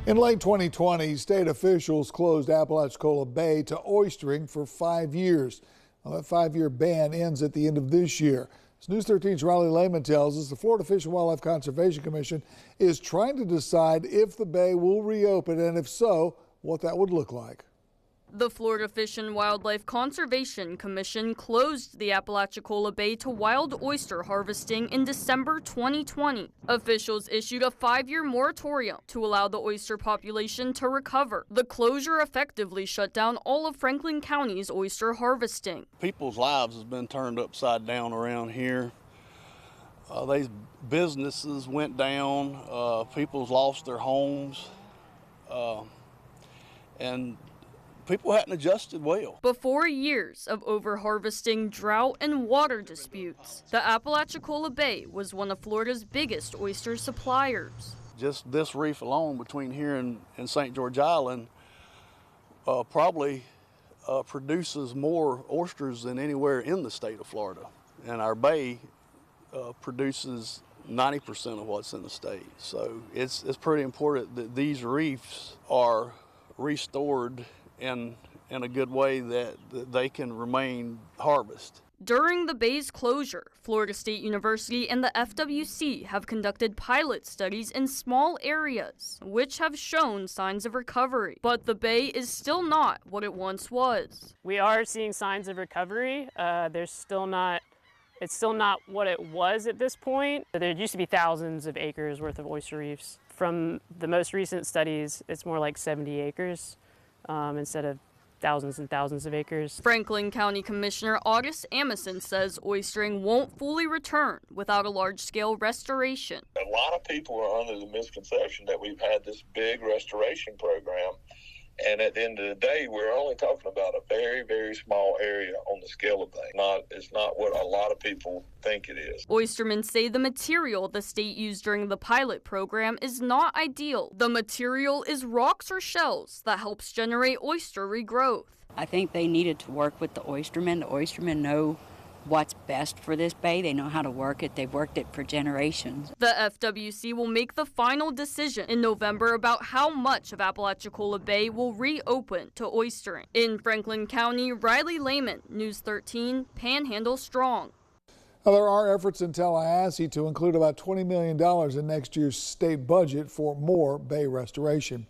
In late 2020, state officials closed Apalachicola Bay to oystering for 5 years. Well, that 5-year ban ends at the end of this year. As News 13's Riley Lehman tells us, the Florida Fish and Wildlife Conservation Commission is trying to decide if the bay will reopen, and if so, what that would look like. The Florida Fish and Wildlife Conservation Commission closed the Apalachicola Bay to wild oyster harvesting in December 2020. Officials issued a 5-year moratorium to allow the oyster population to recover. The closure effectively shut down all of Franklin County's oyster harvesting. People's lives have been turned upside down around here. These businesses went down, people's lost their homes, and people hadn't adjusted well. Before years of over-harvesting, drought, and water disputes, the Apalachicola Bay was one of Florida's biggest oyster suppliers. Just this reef alone between here and St. George Island probably produces more oysters than anywhere in the state of Florida. And our bay produces 90% of what's in the state. So it's pretty important that these reefs are restored in a good way that they can remain harvest. During the bay's closure, Florida State University and the FWC have conducted pilot studies in small areas, which have shown signs of recovery. But the bay is still not what it once was. We are seeing signs of recovery. It's still not what it was at this point. There used to be thousands of acres worth of oyster reefs. From the most recent studies, it's more like 70 acres. Instead of thousands and thousands of acres. Franklin County Commissioner August Amison says oystering won't fully return without a large-scale restoration. A lot of people are under the misconception that we've had this big restoration program, and at the end of the day, we're only talking about a very, very small area on the scale of things. It's not what a lot of people think it is. Oystermen say the material the state used during the pilot program is not ideal. The material is rocks or shells that helps generate oyster regrowth. I think they needed to work with the oystermen. The oystermen know what's best for this bay. They know how to work it. They've worked it for generations. The FWC will make the final decision in November about how much of Apalachicola Bay will reopen to oystering. In Franklin County, Riley Lehman, News 13, Panhandle Strong. Now, there are efforts in Tallahassee to include about $20 million in next year's state budget for more bay restoration.